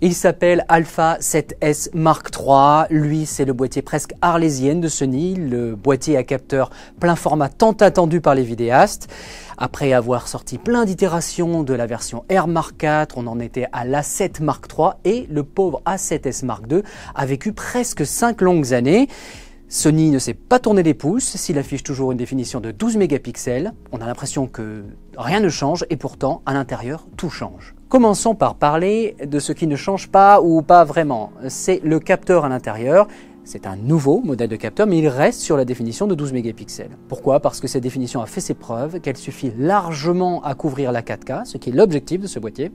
Il s'appelle Alpha 7S Mark III. Lui, c'est le boîtier presque arlésienne de Sony, le boîtier à capteur plein format tant attendu par les vidéastes. Après avoir sorti plein d'itérations de la version R Mark IV, on en était à l'A7 Mark III et le pauvre A7S Mark II a vécu presque 5 longues années. Sony ne s'est pas tourné les pouces, s'il affiche toujours une définition de 12 mégapixels. On a l'impression que rien ne change et pourtant, à l'intérieur, tout change. Commençons par parler de ce qui ne change pas ou pas vraiment. C'est le capteur à l'intérieur. C'est un nouveau modèle de capteur, mais il reste sur la définition de 12 mégapixels. Pourquoi? Parce que cette définition a fait ses preuves, qu'elle suffit largement à couvrir la 4K, ce qui est l'objectif de ce boîtier.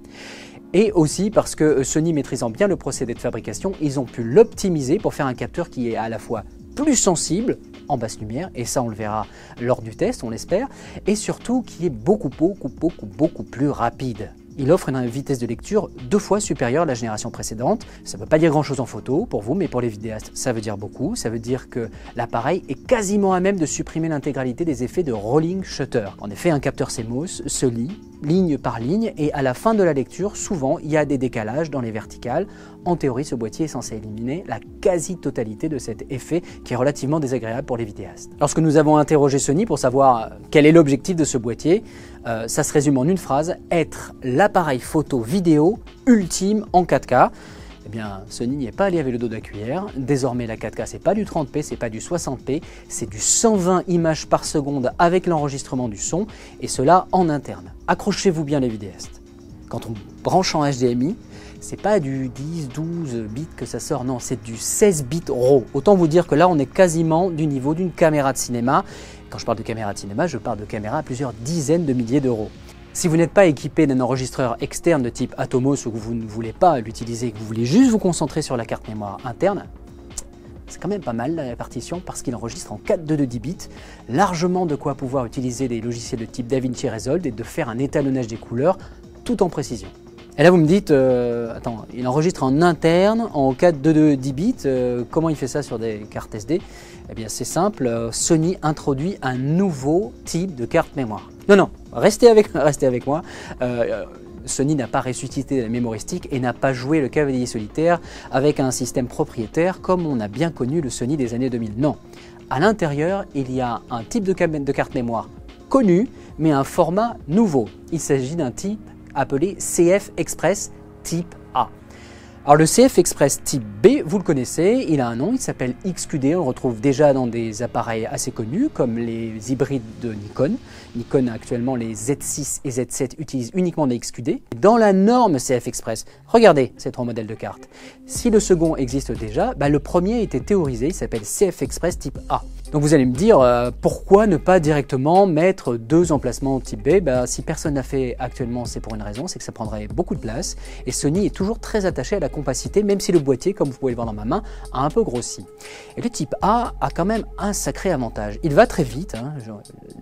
Et aussi parce que Sony, maîtrisant bien le procédé de fabrication, ils ont pu l'optimiser pour faire un capteur qui est à la fois plus sensible en basse lumière, et ça on le verra lors du test, on l'espère, et surtout qui est beaucoup plus rapide. Il offre une vitesse de lecture 2 fois supérieure à la génération précédente. Ça ne veut pas dire grand chose en photo pour vous, mais pour les vidéastes, ça veut dire beaucoup. Ça veut dire que l'appareil est quasiment à même de supprimer l'intégralité des effets de rolling shutter. En effet, un capteur CMOS se lit ligne par ligne et à la fin de la lecture, souvent, il y a des décalages dans les verticales. En théorie, ce boîtier est censé éliminer la quasi-totalité de cet effet qui est relativement désagréable pour les vidéastes. Lorsque nous avons interrogé Sony pour savoir quel est l'objectif de ce boîtier, ça se résume en une phrase: être l'appareil photo vidéo ultime en 4K. Eh bien, Sony n'y est pas allé avec le dos de la cuillère. Désormais, la 4K, c'est pas du 30p, c'est pas du 60p, c'est du 120 images par seconde avec l'enregistrement du son, et cela en interne. Accrochez-vous bien les vidéastes. Quand on branche en HDMI, c'est pas du 10-12 bits que ça sort, non, c'est du 16 bits RAW. Autant vous dire que là, on est quasiment du niveau d'une caméra de cinéma. Quand je parle de caméra de cinéma, je parle de caméra à plusieurs dizaines de milliers d'euros. Si vous n'êtes pas équipé d'un enregistreur externe de type Atomos ou que vous ne voulez pas l'utiliser, que vous voulez juste vous concentrer sur la carte mémoire interne, c'est quand même pas mal la partition parce qu'il enregistre en 4.2 de 10 bits, largement de quoi pouvoir utiliser des logiciels de type DaVinci Resolve et de faire un étalonnage des couleurs tout en précision. Et là vous me dites, attends, il enregistre en interne en 4.2 de 10 bits, comment il fait ça sur des cartes SD? Eh bien c'est simple, Sony introduit un nouveau type de carte mémoire. Non, restez avec moi. Sony n'a pas ressuscité la mémoristique et n'a pas joué le cavalier solitaire avec un système propriétaire comme on a bien connu le Sony des années 2000. Non, à l'intérieur, il y a un type de carte mémoire connu, mais un format nouveau. Il s'agit d'un type appelé CF Express type A. Alors le CF Express type B, vous le connaissez, il a un nom, il s'appelle XQD, on le retrouve déjà dans des appareils assez connus comme les hybrides de Nikon. Nikon actuellement, les Z6 et Z7 utilisent uniquement des XQD. Dans la norme CF Express, regardez ces 3 modèles de cartes. Si le second existe déjà, le premier a été théorisé, il s'appelle CF Express type A. Donc vous allez me dire, pourquoi ne pas directement mettre 2 emplacements type B? Si personne n'a fait actuellement, c'est pour une raison, c'est que ça prendrait beaucoup de place. Et Sony est toujours très attaché à la compacité, même si le boîtier, comme vous pouvez le voir dans ma main, a un peu grossi. Et le type A a quand même un sacré avantage. Il va très vite,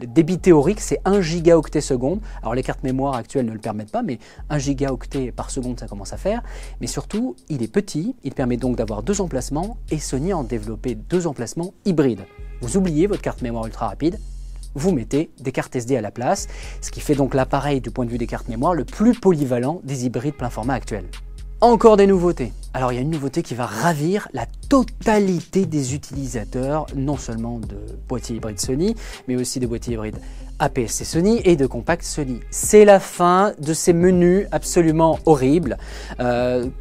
le débit théorique c'est 1 gigaoctet seconde. Alors les cartes mémoire actuelles ne le permettent pas, mais 1 gigaoctet par seconde ça commence à faire. Mais surtout, il est petit, il permet donc d'avoir 2 emplacements et Sony a développé 2 emplacements hybrides. Vous oubliez votre carte mémoire ultra rapide, vous mettez des cartes SD à la place, ce qui fait donc l'appareil du point de vue des cartes mémoire le plus polyvalent des hybrides plein format actuels. Encore des nouveautés. Alors il y a une nouveauté qui va ravir la totalité des utilisateurs, non seulement de boîtiers hybrides Sony, mais aussi de boîtiers hybrides APS-C Sony et de compact Sony. C'est la fin de ces menus absolument horribles,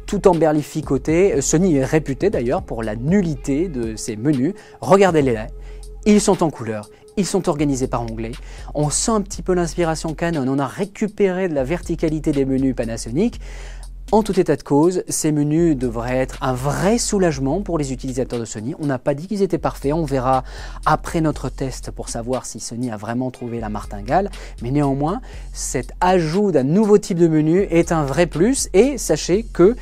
tout emberlificotés. Sony est réputé d'ailleurs pour la nullité de ces menus. Regardez-les là. Ils sont en couleur, ils sont organisés par onglets. On sent un petit peu l'inspiration Canon, on a récupéré de la verticalité des menus Panasonic. En tout état de cause, ces menus devraient être un vrai soulagement pour les utilisateurs de Sony. On n'a pas dit qu'ils étaient parfaits, on verra après notre test pour savoir si Sony a vraiment trouvé la martingale. Mais néanmoins, cet ajout d'un nouveau type de menu est un vrai plus. Et sachez que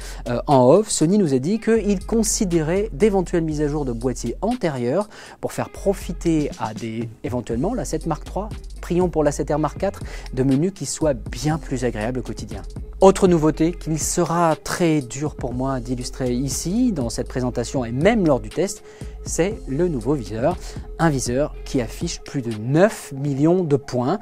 en off, Sony nous a dit qu'il considérait d'éventuelles mises à jour de boîtiers antérieurs pour faire profiter à éventuellement la 7 Mark III, prions pour la 7R Mark IV, de menus qui soient bien plus agréables au quotidien. Autre nouveauté qu'il sera très dur pour moi d'illustrer ici, dans cette présentation et même lors du test, c'est le nouveau viseur. Un viseur qui affiche plus de 9 millions de points.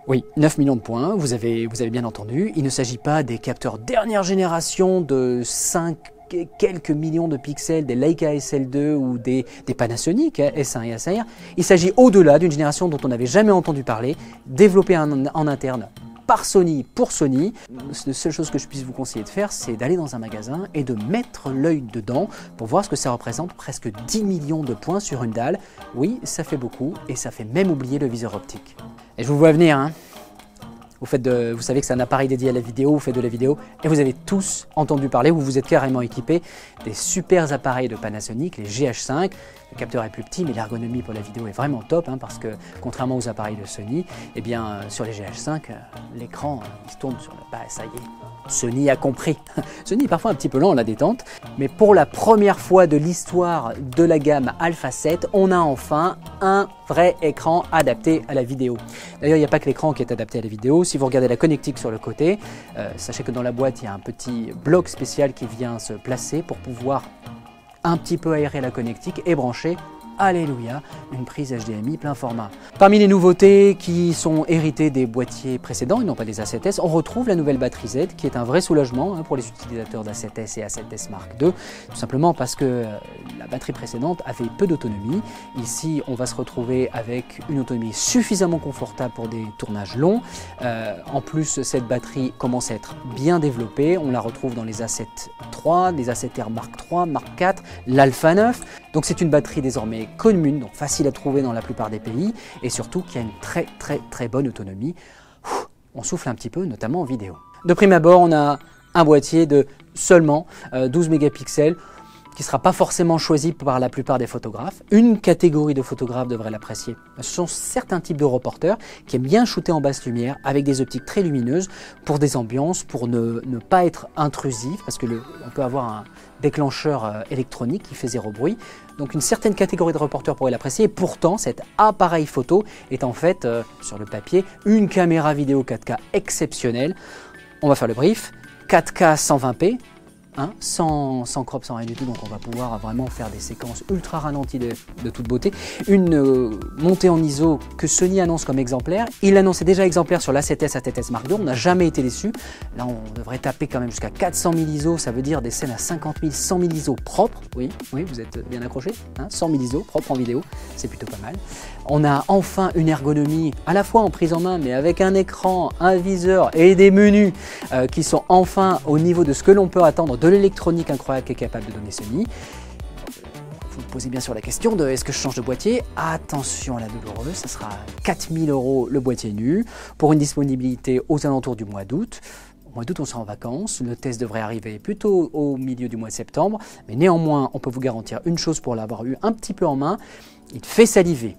Oui, 9 millions de points, vous avez bien entendu. Il ne s'agit pas des capteurs dernière génération de 5 et quelques millions de pixels des Leica SL2 ou des Panasonic S1 et S1R. Il s'agit au-delà d'une génération dont on n'avait jamais entendu parler, développée en interne par Sony pour Sony. La seule chose que je puisse vous conseiller de faire, c'est d'aller dans un magasin et de mettre l'œil dedans pour voir ce que ça représente, presque 10 millions de points sur une dalle. Oui, ça fait beaucoup et ça fait même oublier le viseur optique. Et je vous vois venir, hein. Vous savez que c'est un appareil dédié à la vidéo, vous faites de la vidéo et vous avez tous entendu parler, ou vous êtes carrément équipés des super appareils de Panasonic, les GH5. Le capteur est plus petit, mais l'ergonomie pour la vidéo est vraiment top, hein, parce que contrairement aux appareils de Sony, eh bien, sur les GH5, l'écran il se tourne sur le bas, ça y est. Sony a compris. Sony est parfois un petit peu lent à la détente, mais pour la première fois de l'histoire de la gamme Alpha 7, on a enfin un vrai écran adapté à la vidéo. D'ailleurs, il n'y a pas que l'écran qui est adapté à la vidéo. Si vous regardez la connectique sur le côté, sachez que dans la boîte, il y a un petit bloc spécial qui vient se placer pour pouvoir un petit peu aérer la connectique et brancher, alléluia, une prise HDMI plein format. Parmi les nouveautés qui sont héritées des boîtiers précédents et non pas des A7S, on retrouve la nouvelle batterie Z qui est un vrai soulagement, hein, pour les utilisateurs d'A7S et A7S Mark II, tout simplement parce que la batterie précédente avait peu d'autonomie. Ici, on va se retrouver avec une autonomie suffisamment confortable pour des tournages longs. En plus, cette batterie commence à être bien développée. On la retrouve dans les A7 III, les A7R Mark III, Mark IV, l'Alpha 9. Donc c'est une batterie désormais commune, donc facile à trouver dans la plupart des pays, et surtout qui a une très bonne autonomie. On souffle un petit peu, notamment en vidéo. De prime abord, on a un boîtier de seulement 12 mégapixels, qui ne sera pas forcément choisi par la plupart des photographes. Une catégorie de photographes devrait l'apprécier. Ce sont certains types de reporters qui aiment bien shooter en basse lumière avec des optiques très lumineuses pour des ambiances, pour ne pas être intrusif, parce que on peut avoir un déclencheur électronique qui fait zéro bruit. Donc une certaine catégorie de reporters pourrait l'apprécier, et pourtant cet appareil photo est en fait, sur le papier, une caméra vidéo 4K exceptionnelle. On va faire le brief, 4K 120p, hein, sans crop, sans rien du tout, donc on va pouvoir vraiment faire des séquences ultra ralenties de toute beauté. Une montée en ISO que Sony annonce comme exemplaire. Il annonçait déjà exemplaire sur l'A7S, A7S Mark II, on n'a jamais été déçu. Là on devrait taper quand même jusqu'à 400 000 ISO, ça veut dire des scènes à 50 000, 100 000 ISO propres. Oui, vous êtes bien accrochés, hein, 100 000 ISO propres en vidéo, c'est plutôt pas mal. On a enfin une ergonomie à la fois en prise en main, mais avec un écran, un viseur et des menus qui sont enfin au niveau de ce que l'on peut attendre de l'électronique incroyable qu'est capable de donner Sony. Vous vous posez bien sûr la question de est-ce que je change de boîtier? Attention à la douloureuse, ça sera 4 000 € le boîtier nu pour une disponibilité aux alentours du mois d'août. Au mois d'août, on sera en vacances, le test devrait arriver plutôt au milieu du mois de septembre, mais néanmoins, on peut vous garantir une chose pour l'avoir eu un petit peu en main, il fait saliver.